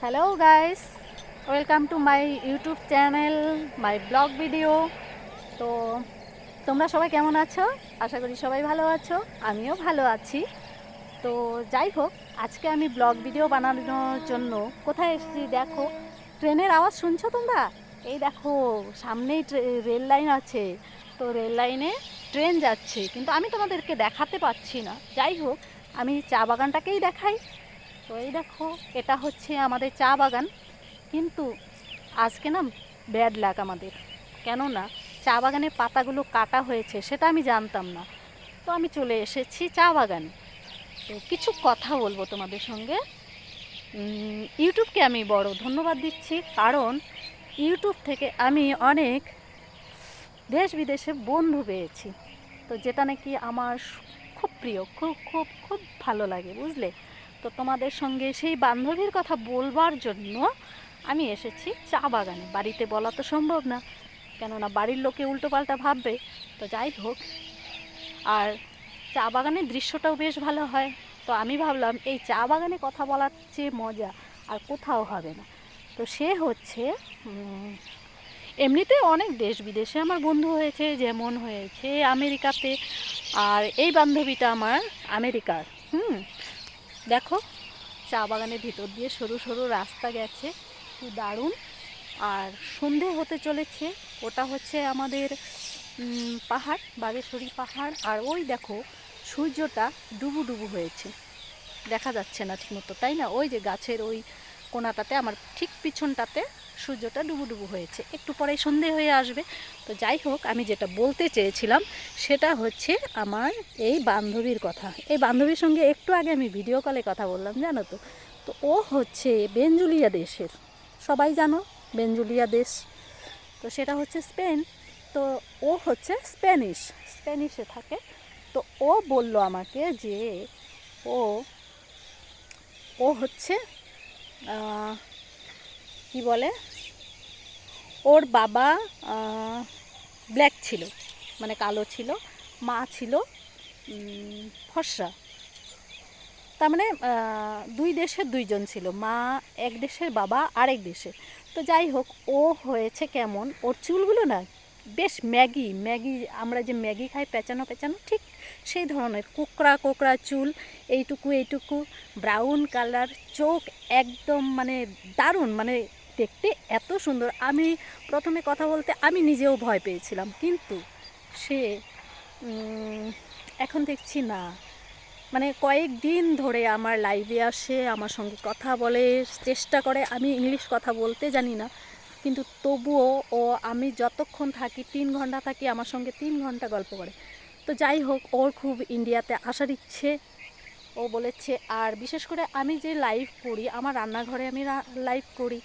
Hello guys, welcome to my YouTube channel, my blog video. তো তোমরা সবাই কেমন আছো? আশা করি সবাই ভালো আছো, আমিও ভালো আছি। তো যাই হোক, আজকে আমি ব্লগ ভিডিও বানানোর জন্য কোথায় এসেছি দেখো। ট্রেনের আওয়াজ শুনছো তোমরা? এই দেখো, সামনেই রেল লাইন আছে। তো রেল লাইনে ট্রেন যাচ্ছে, কিন্তু আমি তোমাদেরকে দেখাতে পাচ্ছি না। যাই হোক, আমি চা বাগানটাকেই দেখাই। তো এই দেখো, এটা হচ্ছে আমাদের চা বাগান। কিন্তু আজকে না ব্যাড লাক আমাদের, কেননা চা বাগানের পাতাগুলো কাটা হয়েছে, সেটা আমি জানতাম না। তো আমি চলে এসেছি চা বাগানে। তো কিছু কথা বলবো তোমাদের সঙ্গে। ইউটিউবকে আমি বড় ধন্যবাদ দিচ্ছি, কারণ ইউটিউব থেকে আমি অনেক দেশ বিদেশে বন্ধু পেয়েছি। তো যেটা নাকি আমার খুব প্রিয়, খুব খুব খুব ভালো লাগে, বুঝলে? তো তোমাদের সঙ্গে সেই বান্ধবীর কথা বলবার জন্য আমি এসেছি চা বাগানে। বাড়িতে বলা তো সম্ভব না, কেননা বাড়ির লোকে উল্টোপাল্টা ভাববে। তো যাই হোক, আর চা বাগানের দৃশ্যটাও বেশ ভালো হয়। তো আমি ভাবলাম এই চা বাগানে কথা বলার চেয়ে মজা আর কোথাও হবে না। তো সে হচ্ছে এমনিতে অনেক দেশ বিদেশে আমার বন্ধু হয়েছে, যেমন হয়েছে আমেরিকাতে। আর এই বান্ধবীটা আমার আমেরিকার। দেখো, চা বাগানের ভিতর দিয়ে সরু সরু রাস্তা গেছে, কি দারুণ। আর সন্ধে হতে চলেছে। ওটা হচ্ছে আমাদের পাহাড়, বাগেশ্বরী পাহাড়। আর ওই দেখো, সূর্যটা ডুবু ডুবু হয়েছে, দেখা যাচ্ছে না ঠিকমতো, তাই না? ওই যে গাছের ওই কোণাটাতে, আমার ঠিক পিছনটাতে সূর্যটা ডুবু ডুবু হয়েছে, একটু পরেই সন্ধে হয়ে আসবে। তো যাই হোক, আমি যেটা বলতে চেয়েছিলাম সেটা হচ্ছে আমার এই বান্ধবীর কথা। এই বান্ধবীর সঙ্গে একটু আগে আমি ভিডিও কলে কথা বললাম, জানো তো। তো ও হচ্ছে বেনজুলিয়া দেশের, সবাই জানো বেনজুলিয়া দেশ। তো সেটা হচ্ছে স্পেন। তো ও হচ্ছে স্প্যানিশে থাকে। তো ও বলল আমাকে যে ও ও হচ্ছে কি বলে, ওর বাবা ব্ল্যাক ছিল, মানে কালো ছিল। মা ছিল ফর্সা। তার মানে দুই দেশের দুইজন ছিল, মা এক দেশের, বাবা আরেক দেশের। তো যাই হোক, ও হয়েছে কেমন, ওর চুলগুলো না বেশ ম্যাগি ম্যাগি, আমরা যে ম্যাগি খাই পেঁচানো পেঁচানো, ঠিক সেই ধরনের কোকড়া কোকড়া চুল, এইটুকু এইটুকু, ব্রাউন কালার, চোখ একদম মানে দারুণ, মানে দেখতে এত সুন্দর। আমি প্রথমে কথা বলতে আমি নিজেও ভয় পেয়েছিলাম, কিন্তু সে এখন দেখছি না, মানে কয়েকদিন ধরে আমার লাইভে আসে, আমার সঙ্গে কথা বলে, চেষ্টা করে। আমি ইংলিশ কথা বলতে জানি না, কিন্তু তবুও ও, আমি যতক্ষণ থাকি 3 ঘন্টা থাকি, আমার সঙ্গে 3 ঘন্টা গল্প করে। তো যাই হোক, ওর খুব ইন্ডিয়াতে আসার ইচ্ছে, ও বলেছে। আর বিশেষ করে আমি যে লাইভ করি, আমার রান্নাঘরে আমি লাইভ করি,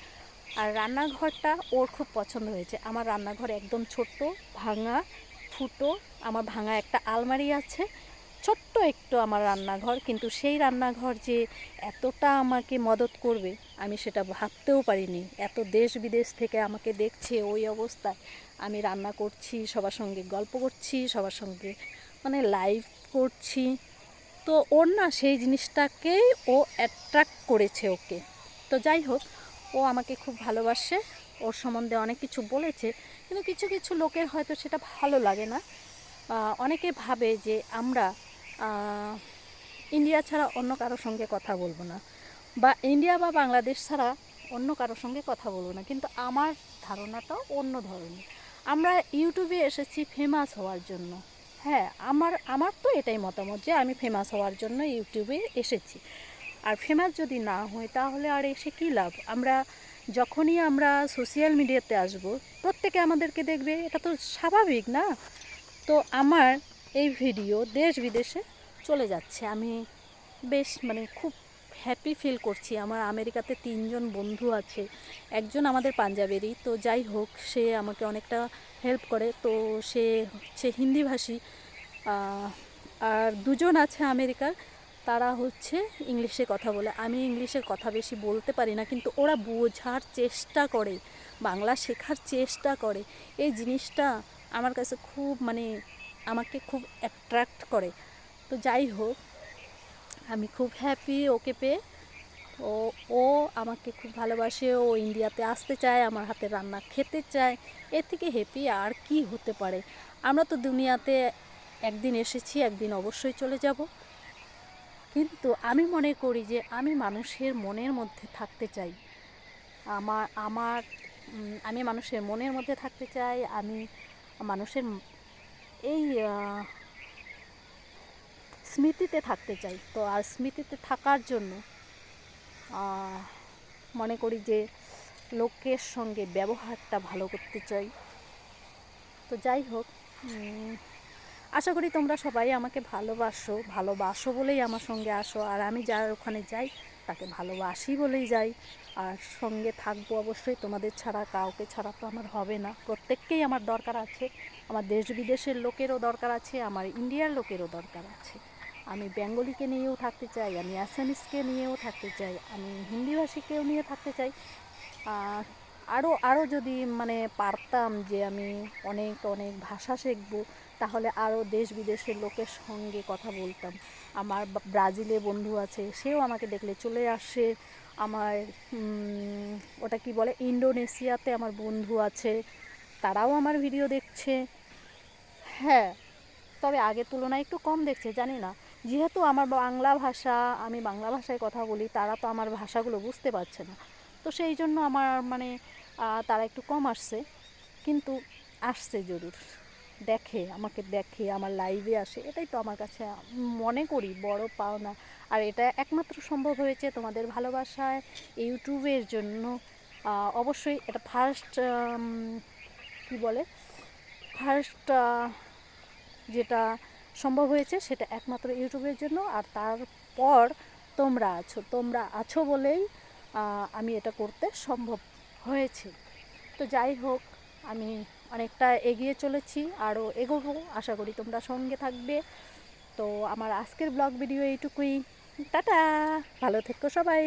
আর রান্নাঘরটা ওর খুব পছন্দ হয়েছে। আমার রান্নাঘর একদম ছোট্ট, ভাঙা, ফুটো। আমার ভাঙা একটা আলমারি আছে, ছোট্ট একটু আমার রান্নাঘর, কিন্তু সেই রান্নাঘর যে এতটা আমাকে মদত করবে আমি সেটা ভাবতেও পারিনি। এত দেশ বিদেশ থেকে আমাকে দেখছে ওই অবস্থায় আমি রান্না করছি, সবার সঙ্গে গল্প করছি, সবার সঙ্গে মানে লাইভ করছি। তো ওর না সেই জিনিসটাকেই ও অ্যাট্রাক্ট করেছে ওকে। তো যাই হোক, ও আমাকে খুব ভালোবাসে, ওর সম্বন্ধে অনেক কিছু বলেছে, কিন্তু কিছু কিছু লোকের হয়তো সেটা ভালো লাগে না। অনেকে ভাবে যে আমরা ইন্ডিয়া ছাড়া অন্য কারোর সঙ্গে কথা বলবো না, বা ইন্ডিয়া বা বাংলাদেশ ছাড়া অন্য কারোর সঙ্গে কথা বলবো না, কিন্তু আমার ধারণাটাও অন্য ধরনের। আমরা ইউটিউবে এসেছি ফেমাস হওয়ার জন্য। হ্যাঁ, আমার আমার তো এটাই মতামত যে আমি ফেমাস হওয়ার জন্য ইউটিউবে এসেছি। আর ফেমাস যদি না হই তাহলে আর এসে কী লাভ? যখনই আমরা সোশ্যাল মিডিয়াতে আসব, প্রত্যেকে আমাদেরকে দেখবে, এটা তো স্বাভাবিক না? তো আমার এই ভিডিও দেশ বিদেশে চলে যাচ্ছে, আমি বেশ মানে খুব হ্যাপি ফিল করছি। আমার আমেরিকাতে 3জন বন্ধু আছে, একজন আমাদের পাঞ্জাবেরই। তো যাই হোক, সে আমাকে অনেকটা হেল্প করে। তো সে হচ্ছে হিন্দিভাষী। আর 2জন আছে আমেরিকার, তারা হচ্ছে ইংলিশে কথা বলে। আমি ইংলিশে কথা বেশি বলতে পারি না, কিন্তু ওরা বোঝার চেষ্টা করে, বাংলা শেখার চেষ্টা করে। এই জিনিসটা আমার কাছে খুব মানে আমাকে খুব অ্যাট্রাক্ট করে। তো যাই হোক, আমি খুব হ্যাপি ওকে পেয়ে। ও ও আমাকে খুব ভালোবাসে, ও ইন্ডিয়াতে আসতে চায়, আমার হাতে রান্না খেতে চায়। এর থেকে হ্যাপি আর কি হতে পারে। আমরা তো দুনিয়াতে একদিন এসেছি, একদিন অবশ্যই চলে যাব। কিন্তু আমি মনে করি যে আমি মানুষের মনের মধ্যে থাকতে চাই। আমার আমার আমি মানুষের মনের মধ্যে থাকতে চাই। আমি মানুষের এই স্মৃতিতে থাকতে চাই। তো আর স্মৃতিতে থাকার জন্য মনে করি যে লোকের সঙ্গে ব্যবহারটা ভালো করতে চাই। তো যাই হোক, আশা করি তোমরা সবাই আমাকে ভালোবাসো বলেই আমার সঙ্গে আসো। আর আমি যার ওখানে যাই তাকে ভালোবাসি বলেই যাই। আর সঙ্গে থাকবো অবশ্যই, তোমাদের ছাড়া, কাউকে ছাড়া তো আমার হবে না। প্রত্যেককেই আমার দরকার আছে। আমার দেশ বিদেশের লোকেরও দরকার আছে, আমার ইন্ডিয়ার লোকেরও দরকার আছে। আমি বেঙ্গলিকে নিয়েও থাকতে চাই, আমি অ্যাসামিসকে নিয়েও থাকতে চাই, আমি হিন্দিভাষীকেও নিয়ে থাকতে চাই। আরও যদি মানে পারতাম যে আমি অনেক অনেক ভাষা শিখবো, তাহলে আরও দেশ বিদেশের লোকের সঙ্গে কথা বলতাম। আমার ব্রাজিলে বন্ধু আছে, সেও আমাকে দেখলে চলে আসে। আমার ওটা কি বলে, ইন্দোনেশিয়াতে আমার বন্ধু আছে, তারাও আমার ভিডিও দেখছে। হ্যাঁ, তবে আগের তুলনায় একটু কম দেখছে, জানি না। যেহেতু আমার বাংলা ভাষা, আমি বাংলা ভাষায় কথা বলি, তারা তো আমার ভাষাগুলো বুঝতে পারছে না। তো সেই জন্য আমার মানে তারা একটু কম আসছে, কিন্তু আসছে জরুর। আমাকে দেখে, আমার লাইভে আসে, এটাই তো আমার কাছে মনে করি বড় পাওনা। আর এটা একমাত্র সম্ভব হয়েছে তোমাদের ভালোবাসায়, ইউটিউবের জন্য। অবশ্যই এটা ফার্স্ট কি বলে ফার্স্ট যেটা সম্ভব হয়েছে সেটা একমাত্র ইউটিউবের জন্য। আর তারপর তোমরা আছো বলেই আমি এটা করতে সম্ভব হয়েছে। তো যাই হোক, আমি অনেকটা এগিয়ে চলেছি, আরও এগোবো। আশা করি তোমরা সঙ্গে থাকবে। তো আমার আজকের ব্লগ ভিডিও এইটুকুই। টাটা, ভালো থেকো সবাই।